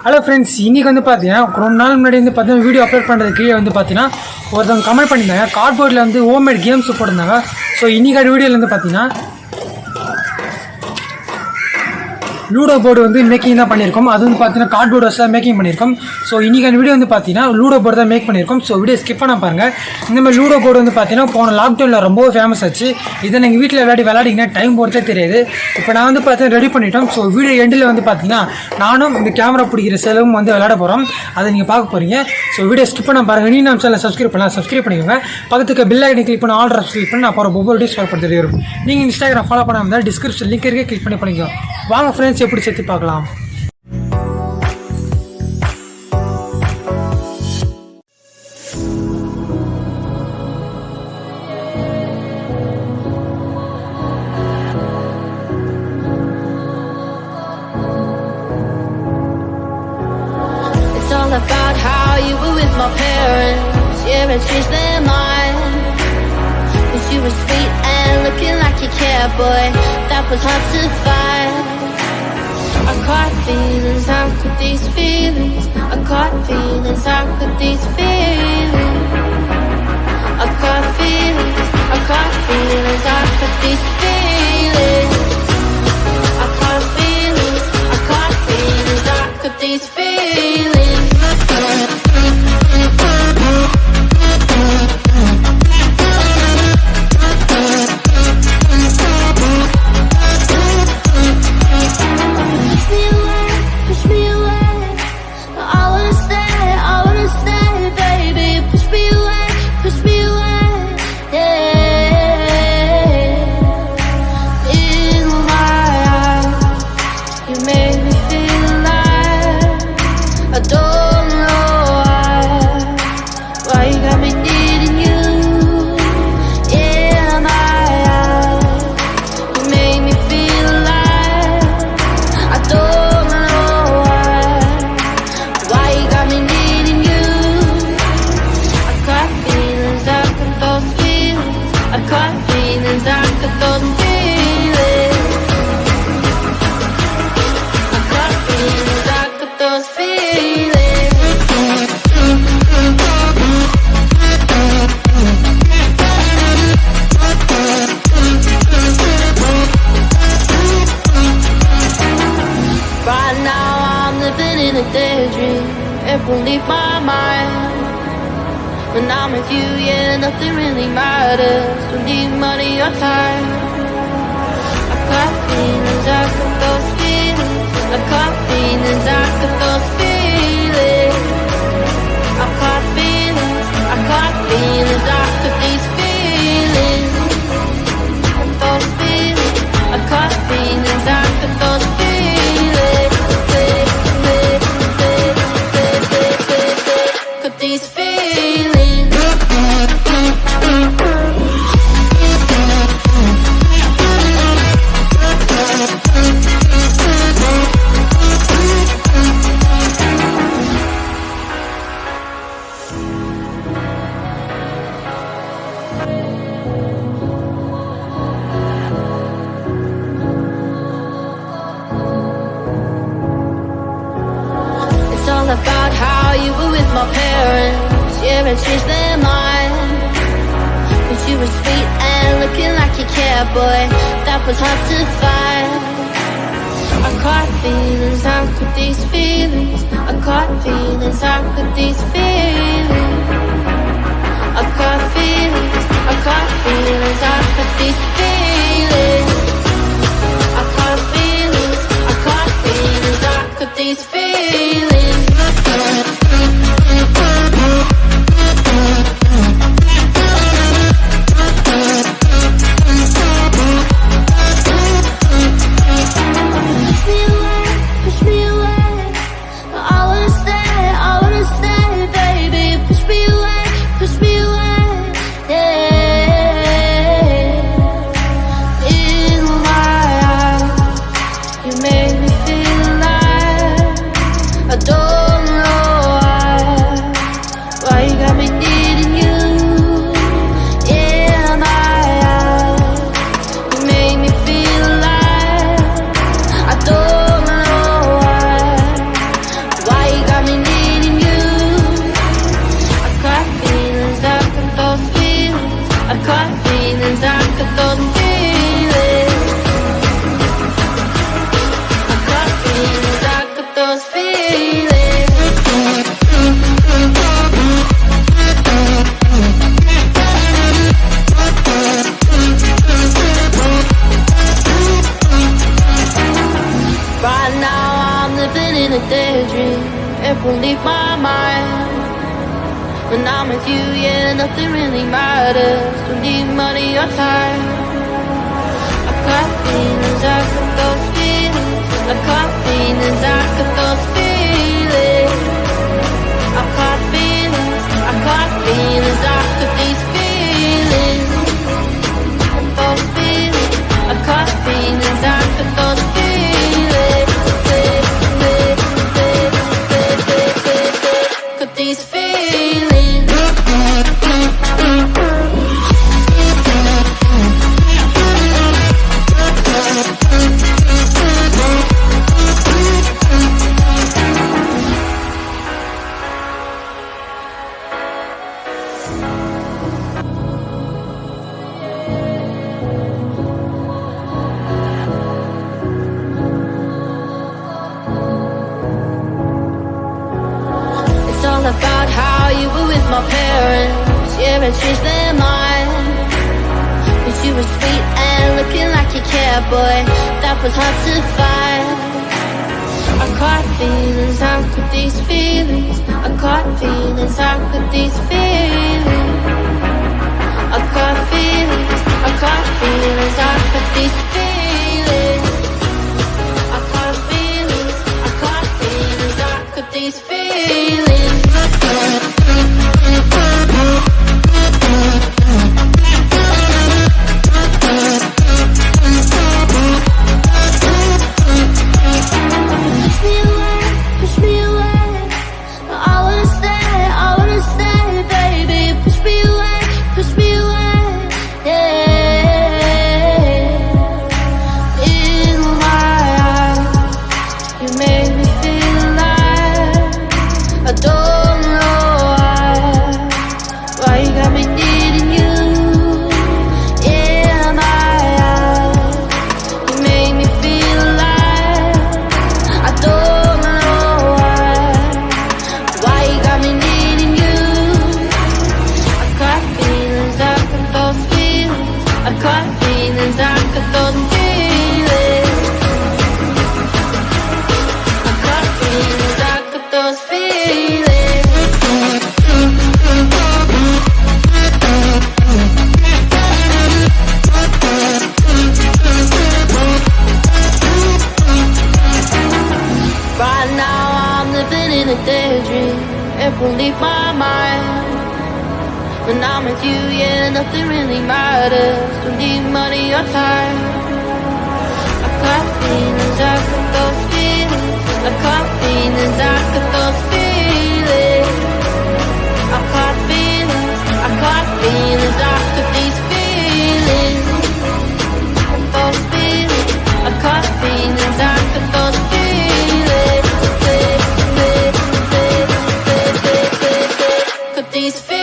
Hello friends, இன்றைக்கி வந்து பார்த்தீங்கன்னா ரொம்ப நாள் முன்னாடி வந்து பார்த்தீங்கன்னா வீடியோ அப்லோட் பண்ணுறது கீழே வந்து பார்த்தீங்கன்னா ஒருத்தவங்க கமெண்ட் பண்ணியிருந்தாங்க. கார்ட்போர்டில் வந்து ஹோம்மேட் கேம்ஸ் போட்டிருந்தாங்க. ஸோ இன்றைக்கான வீடியோவில் வந்து பார்த்தீங்கன்னா லூடோ போர்டு வந்து மேக்கிங் தான் பண்ணியிருக்கோம். அது வந்து பார்த்தீங்கன்னா கார்ட்போர்டு வச்சு தான் மேக்கிங் பண்ணியிருக்கோம். ஸோ இன்றைக்கான வீடியோ வந்து பார்த்தீங்கன்னா லூடோ போர்டு தான் மேக் பண்ணியிருக்கோம். ஸோ வீடியோ ஸ்கிப் பண்ண பாருங்கள். இந்த மாதிரி லூடோ போர்டு வந்து பார்த்தீங்கன்னா போன லாக்டவுனில் ரொம்ப ஃபேமஸ் ஆச்சு. இதை நீங்கள் வீட்டில் விளையாடிங்கன்னா டைம் போகிறதே தெரியாது. இப்போ நான் வந்து பார்த்தீங்கன்னா ரெடி பண்ணிட்டோம். ஸோ வீடியோ எண்டில் வந்து பார்த்தீங்கன்னா நானும் இந்த கேமரா பிடிக்கிற செலவும் வந்து விளையாட போகிறோம். அதை நீங்கள் பார்க்க போகிறீங்க. ஸோ வீடியோ ஸ்கிப் பண்ண பாருங்கள். நீ நம்ம சேனல் சப்ஸ்கிரைப் பண்ணிக்கோங்க. பக்கத்துக்கு பெல் ஐக்கனை கிளிக் பண்ணி ஆல் கிளிக் பண்ணி நான் போகிற ஒவ்வொரு வீடியோஸ் பார்த்துட்டு வரும். நீங்கள் இன்ஸ்டாகிராம் ஃபாலோ பண்ணாமல் டிஸ்கிரிப்ஷன் லிங்க் இருக்கே கிளிக் பண்ணிக்கோங்க. வாங்க ஃப்ரெண்ட்ஸ், எப்படி சேர்த்து பார்க்கலாம். It's all about how you were with my parents. Yeah, it changed their mind. 'Cause you were sweet and looking like you cared, boy. That was hard to find. I caught feelings, how could these feelings? I caught feelings, how could these feelings? I caught feelings, how could these feelings? I caught feelings, how could these feelings? It won't leave my mind. When I'm with you, yeah, nothing really matters. Don't need money or time. I got feelings, I got those feelings. I got feelings, I got those feelings. I got feelings, I got feelings, I got these feelings. Those feelings, I got feelings, I got those feelings. These feelings. It's all about how you were with my parents. Yeah, it changed their mind. 'Cause you were sweet and looking like you cared, boy. That was hard to find. I caught feelings, how could these feelings? I caught feelings, how could these feelings? I caught feelings, how could these feelings? I caught feelings, how could these feelings? I don't know why. daydream. It won't leave my mind. When I'm with you, yeah, nothing really matters. Don't need money or time. I got feelings, I got those feelings. I got feelings, I got those feelings. I got feelings, I got feelings, I got these feelings. Those feelings, I got feelings, I got those feelings. Got these feelings. It's all about how you were with my parents. Yeah, I changed their mind. But you were sweet and looking like you cared, boy. That was hard to find. I caught feelings, I got these feelings. I caught feelings, I got these feelings. I got feelings, I got feelings, I got these feelings. I got feelings, I got feelings, I got these feelings. Push me away, I wanna stay, baby. Push me away, yeah. In my eyes, you made me feel alive. I don't know why you got me needing you. In my eyes, you made me feel alive. I don't know why you got me needing you. I got feelings, I got those feelings. I got feelings, I got those feelings. I got feelings, I got those feelings. Right now I'm living in a daydream. It won't leave my mind. When I'm with you, yeah, nothing really matters. Don't need money or time. I got feelings, I got those feelings. I got feelings, I got those feelings. I got feelings, I got feelings, I got these feelings. Those feelings, I got feelings, I got those feelings. Got these feelings.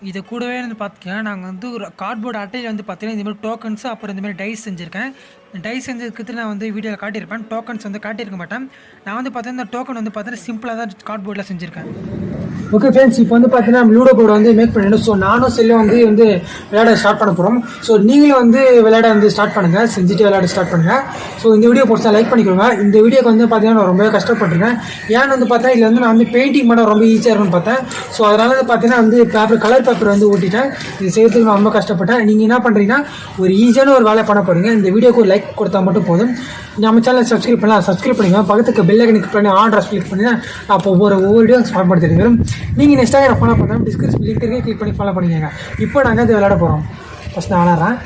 இது கூடவே வந்து பார்த்திங்கன்னா நாங்கள் வந்து ஒரு cardboard அட்டையில் வந்து பார்த்தீங்கன்னா இந்தமாதிரி டோக்கன்ஸு அப்புறம் இந்தமாதிரி டைஸ் செஞ்சுருக்கேன். டைஸ் செஞ்சதுக்கு நான் வந்து வீடியோவில் காட்டியிருப்பேன். டோக்கன்ஸ் வந்து காட்டியிருக்க மாட்டேன். நான் வந்து பார்த்தீங்கன்னா இந்த டோக்கன் வந்து பார்த்தீங்கன்னா சிம்பிளாக தான் கார்ட்போர்டில் செஞ்சுருக்கேன். ஓகே ஃப்ரெண்ட்ஸ், இப்போ வந்து பார்த்தீங்கன்னா நம்ம லூடோ போர்டு வந்து மேக் பண்ணிடணும். ஸோ நானும் செல்லும் வந்து விளையாட ஸ்டார்ட் பண்ண போகிறோம். ஸோ நீங்களும் வந்து விளையாட வந்து ஸ்டார்ட் பண்ணுங்கள், செஞ்சுட்டு விளையாட ஸ்டார்ட் பண்ணுங்கள். ஸோ இந்த வீடியோ பிடிச்சா லைக் பண்ணிக்கோங்க. இந்த வீடியோக்கு வந்து பார்த்தீங்கன்னா நான் ரொம்பவே கஷ்டப்பட்டுருக்கேன். ஏன்னு வந்து பார்த்தா இதில் வந்து நான் வந்து பெயிண்டிங் பண்ண ரொம்ப ஈஸியாக இருக்கும்னு பார்த்தேன். ஸோ அதனால் வந்து பார்த்தீங்கன்னா வந்து கலர் பேப்பர் வந்து ஊட்டிட்டேன். இது செய்யறதுக்கு நான் ரொம்ப கஷ்டப்பட்டேன். நீங்கள் என்ன பண்ணுறீங்கன்னா ஒரு ஈஸியான ஒரு வேலை பண்ண போகிறீங்க. இந்த வீடியோக்கு ஒரு லைக் கொடுத்தா மட்டும் போதும். நம்ம சேனலை சப்ஸ்கிரைப் பண்ணலாம், சப்ஸ்கிரைப் பண்ணிக்கோங்க. பக்கத்துக்கு பெல் ஐக்கன் கிளிக் பண்ணி ஆன் ட்ரெஸ் கிளிக் பண்ணி நான் ஒவ்வொரு வீடியோ ஸ்டார்ட் பண்ணி தெரியும். நீங்கள் இன்ஸ்டாகிராம் ஃபாலோ பண்ணால் டிஸ்கிரிப்ஷன் லிங்க் இருக்கு, கிளிக் பண்ணி ஃபாலோ பண்ணிக்கோங்க. இப்போ நாங்கள் இது விளையாட போகிறோம். ஃபஸ்ட் நான் விளாட்றேன்.